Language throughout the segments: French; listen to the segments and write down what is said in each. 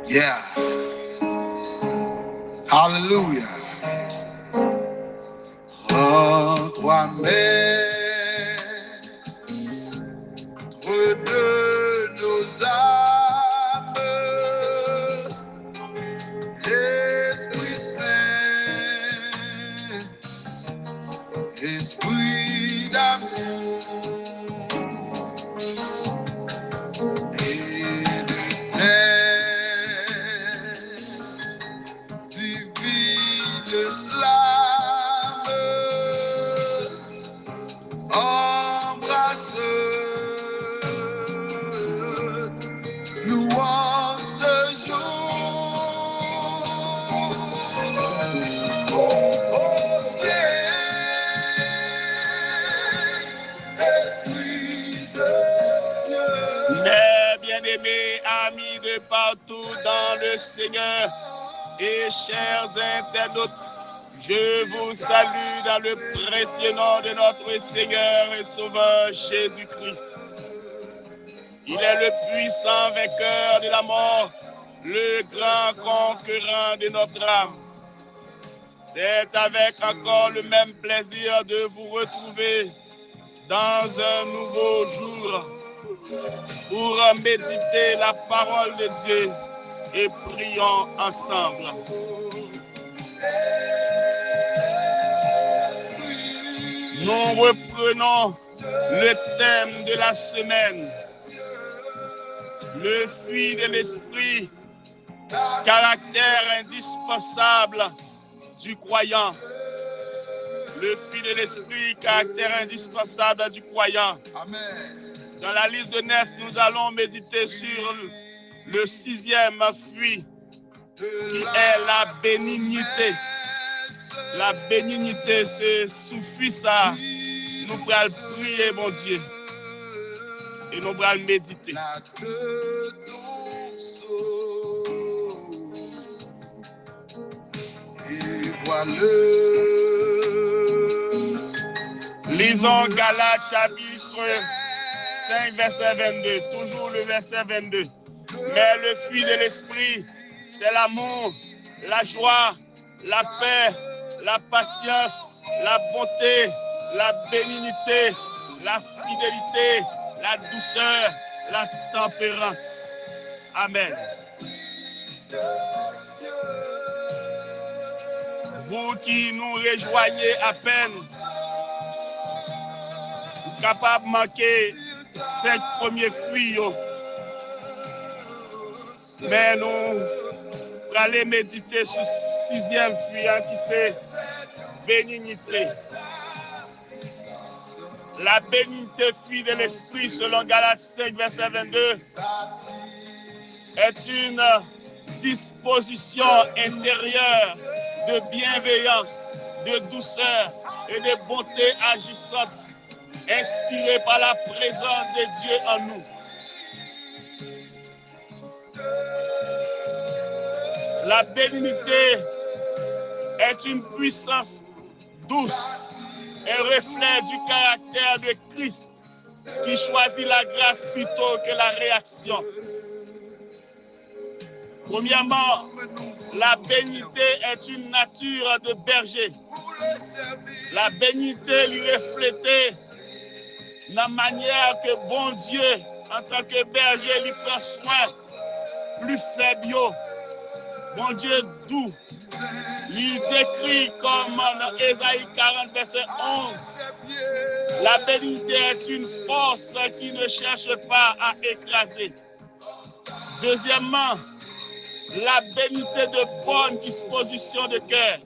Yeah. Hallelujah. Oh, toi, maître de nos âmes, Esprit Saint, Esprit d'amour et de terre, divine flamme, embrasse, nous en ce jour. Oh Esprit de Dieu. Mes bien-aimés amis de partout dans le Seigneur et chers internautes, je vous salue dans le précieux nom de notre Seigneur et Sauveur Jésus-Christ. Il est le puissant vainqueur de la mort, le grand conquérant de notre âme. C'est avec encore le même plaisir de vous retrouver dans un nouveau jour pour méditer la parole de Dieu et prions ensemble. Nous reprenons le thème de la semaine, le fruit de l'esprit, caractère indispensable du croyant. Le fruit de l'esprit, caractère indispensable du croyant. Amen. Dans la liste de 9, nous allons méditer sur le 6e fruit, qui est la bénignité. La bénignité, c'est sous fruit ça. Nous allons prier, mon Dieu. Et nous allons méditer. Et voilà. Lisons Galates chapitre 5, verset 22. Toujours le verset 22. Mais le fruit de l'esprit, c'est l'amour, la joie, la paix, la patience, la bonté, la bénignité, la fidélité, la douceur, la tempérance. Amen. Vous qui nous rejoignez à peine, vous capables de manquer 5 premiers fruits. Mais nous allons méditer sur le 6e fruit qui c'est bénignité. La bénignité, fruit de l'esprit, selon Galates 5, verset 22, est une disposition intérieure de bienveillance, de douceur et de bonté agissante, inspirée par la présence de Dieu en nous. La bénignité est une puissance douce, un reflet du caractère de Christ qui choisit la grâce plutôt que la réaction. Premièrement, la bénignité est une nature de berger. La bénignité lui reflétait la manière que bon Dieu, en tant que berger, lui prend soin, plus faible. Bon Dieu doux, il décrit comme dans Ésaïe 40, verset 11, la bénignité est une force qui ne cherche pas à écraser. Deuxièmement, la bénignité de bonne disposition de cœur.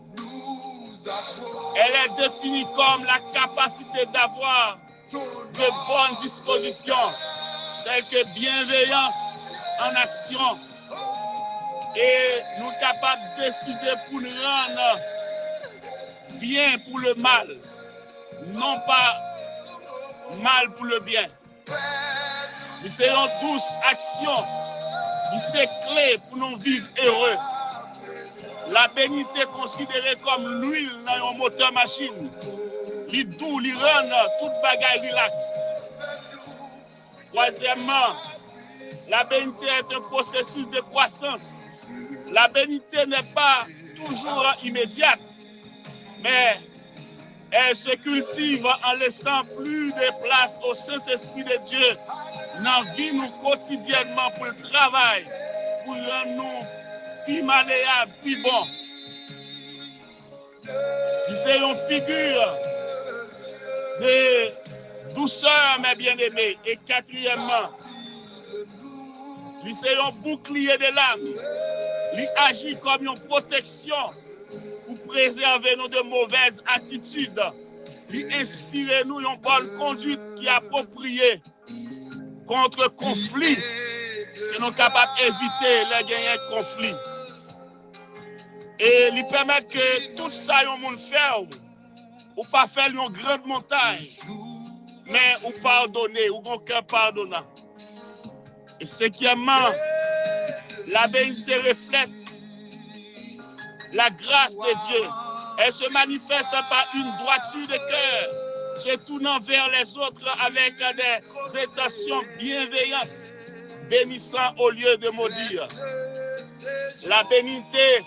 Elle est définie comme la capacité d'avoir de bonnes dispositions, telles que bienveillance en action, et nous sommes capables de décider pour nous rendre bien pour le mal, non pas mal pour le bien. Nous serons douce action, c'est clé pour nous vivre heureux. La bénignité est considérée comme l'huile dans un moteur machine. Il doux, il rend toute bagaille relax. Troisièmement, la bénignité est un processus de croissance. La bénité n'est pas toujours immédiate, mais elle se cultive en laissant plus de place au Saint-Esprit de Dieu dans la vie nous quotidiennement pour le travail, pour rendre nous plus malléables, plus bons. C'est une figure de douceur, mes bien-aimés. Et quatrièmement, c'est un bouclier de l'âme. Il agit comme une protection pour préserver nous de mauvaises attitudes. Il inspire nous une bonne conduite qui est appropriée contre conflit. Et nous sommes capables d'éviter les gagnants de conflit. Et lui permettre que tout ça, yon moun fait, ou pas faire une grande montagne, mais ou pardonner, ou un cœur pardonnant. Et cinquièmement, la bénité reflète la grâce de Dieu. Elle se manifeste par une droiture de cœur, se tournant vers les autres avec des intentions bienveillantes, bénissant au lieu de maudire. La bénité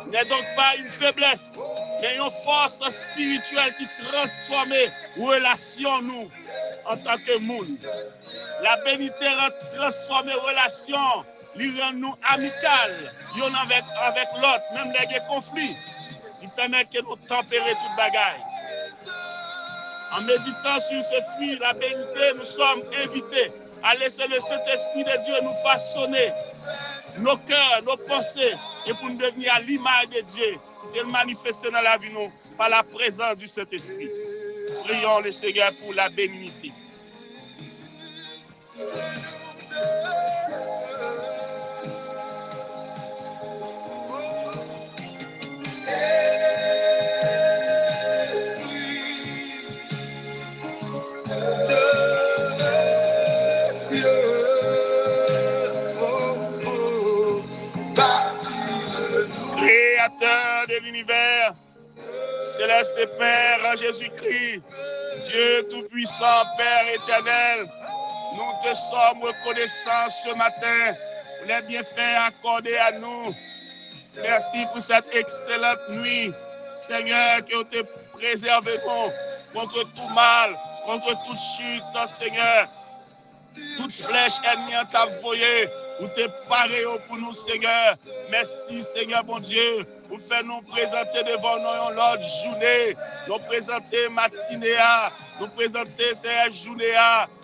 n'est donc pas une faiblesse, mais une force spirituelle qui transforme relation nous en tant que monde. La bénité transforme relation, lui rend nous amicales, y'en avec l'autre, même les conflits. Il permet que nous tempérer toute bagaille. En méditant sur ce fruit, la bénité, nous sommes invités à laisser le Saint-Esprit de Dieu nous façonner nos cœurs, nos pensées, et pour nous devenir à l'image de Dieu, de le manifester dans la vie nous par la présence du Saint-Esprit. Prions le Seigneur pour la bénignité. Créateur de l'univers, céleste Père Jésus-Christ, Dieu Tout-Puissant, Père éternel, nous te sommes reconnaissants ce matin pour les bienfaits accordés à nous. Merci pour cette excellente nuit, Seigneur, que tu préservé contre tout mal, contre toute chute, Seigneur. Toute flèche ennemie en t'a voyé, ou t'es paré pour nous, Seigneur. Merci, Seigneur, bon Dieu, pour faire nous présenter devant nous l'autre journée, nous présenter matinée, nous présenter cette journée,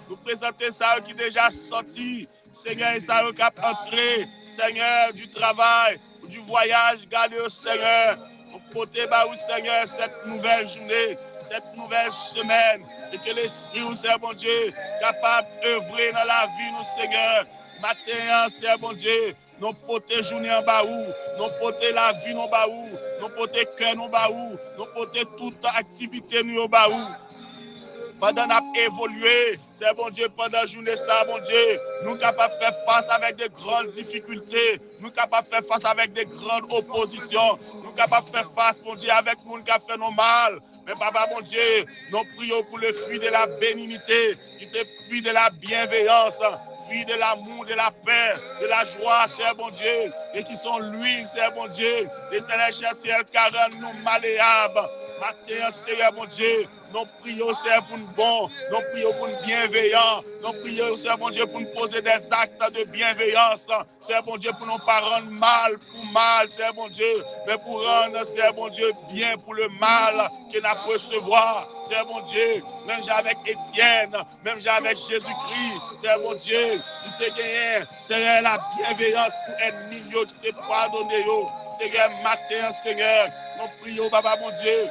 nous présenter ça qui est déjà sorti, Seigneur, et ça qui est entré, Seigneur, du travail, du voyage, gardez au Seigneur, pour porter, Seigneur, cette nouvelle journée, cette nouvelle semaine, et que l'Esprit, Seigneur, bon Dieu, capable d'œuvrer dans la vie, nous, Seigneur. Matin, Seigneur, bon Dieu, nous porter journée en baou, nous porter la vie en baou, nous porter cœur en baou, nous porter toute activité en baou. Pendant qu'on évolué, c'est bon Dieu, pendant la journée, ça, bon Dieu, nous sommes capables de faire face avec de grandes difficultés, nous sommes capables de faire face avec de grandes oppositions, nous sommes capables de faire face, bon Dieu, avec nous qui a fait nos mal. Mais Papa, mon Dieu, nous prions pour le fruit de la bénignité, qui c'est le fruit de la bienveillance, fruit de l'amour, de la paix, de la joie, Seigneur bon Dieu, et qui sont l'huile, Seigneur bon Dieu, l'éternel cher Seigneur, car nous malléables. Matin, Seigneur mon Dieu, nous prions, Seigneur, pour nous bon, nous prions pour nous bienveillants, nous prions, Seigneur mon Dieu, pour nous poser des actes de bienveillance, Seigneur mon Dieu, pour nous pas rendre mal pour mal, Seigneur mon Dieu, mais pour rendre, Seigneur mon Dieu, bien pour le mal que nous avons recevoir, Seigneur mon Dieu, même avec Étienne, même avec Jésus-Christ, Seigneur mon Dieu, il t'a gagné, Seigneur, la bienveillance pour ennemi qui t'a pardonné, Seigneur, matin, Seigneur, nous prions, Papa mon Dieu,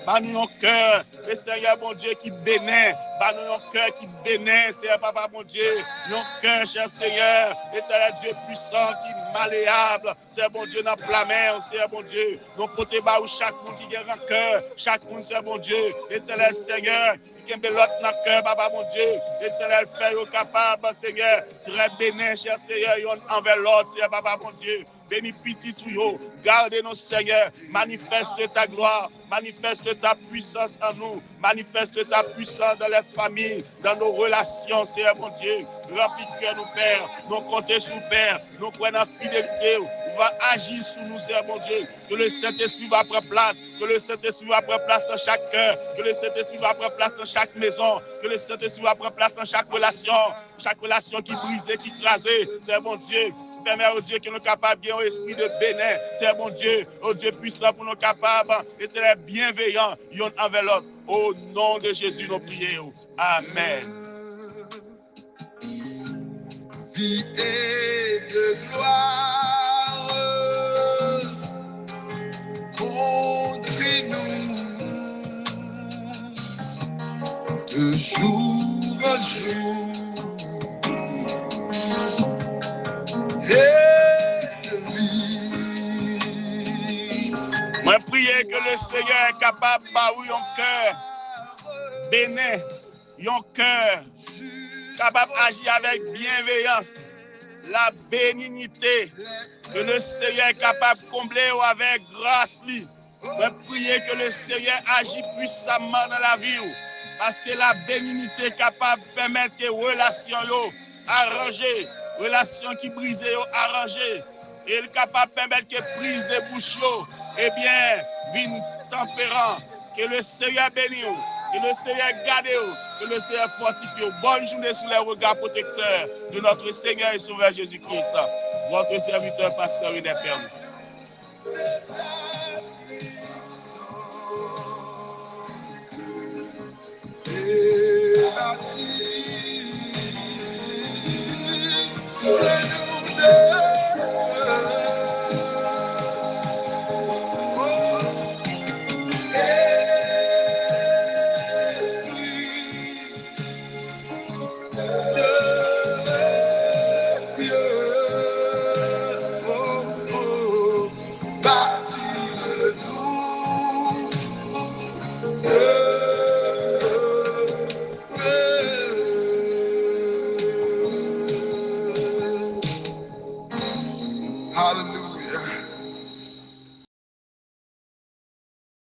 Ban-nous un cœur, et Seigneur, mon Dieu, qui bénit. Ban-nous un cœur qui bénit, Seigneur, Papa, mon Dieu. Un cœur, cher Seigneur, éternel Dieu puissant, qui est malléable. Seigneur, mon Dieu, dans la mer, Seigneur, mon Dieu. Nous côté bas où chaque monde qui a un cœur, chaque monde, Seigneur, mon Dieu. Éternel Seigneur, qui a l'autre dans le cœur, Papa, mon Dieu. Éternel, fait capable, Seigneur, très béni, cher Seigneur, envers l'autre, Seigneur, Papa, mon Dieu. Bénis petit tout, gardez-nous, Seigneur, manifeste ta gloire, manifeste ta puissance en nous, manifeste ta puissance dans les familles, dans nos relations, Seigneur mon Dieu. Remplis de cœur, nous, Père. Nous comptons sur Père. Nous prenons en fidélité. On va agir sur nous, Seigneur mon Dieu. Que le Saint-Esprit va prendre place. Que le Saint-Esprit va prendre place dans chaque cœur. Que le Saint-Esprit va prendre place dans chaque maison. Que le Saint-Esprit va prendre place dans chaque relation qui brisée, qui crasée. Seigneur mon Dieu. Permets, oh Dieu, que nous capables bien au esprit de bénin. C'est bon Dieu, oh Dieu puissant, pour nous capables d'être bienveillants, l'un envers l'autre. Au nom de Jésus, nous prions. Amen. Vie et de gloire, conduis-nous de jour en jour. Moi, prier que le Seigneur est capable de un cœur bénin, un cœur capable d'agir avec bienveillance, la bénignité, que le Seigneur est capable de combler avec grâce. Moi, prier que le Seigneur agit puissamment dans la vie, parce que la bénignité est capable de permettre que les relations arrangées, relations qui brisent arrangées, et il est capable de permettre que prise de bouche, eh bien, vienne tempérant, que le Seigneur bénisse, que le Seigneur garde, que le Seigneur fortifie. Bonne journée sous les regards protecteurs de notre Seigneur et Sauveur Jésus-Christ, votre serviteur, pasteur René Pernou. Hallelujah.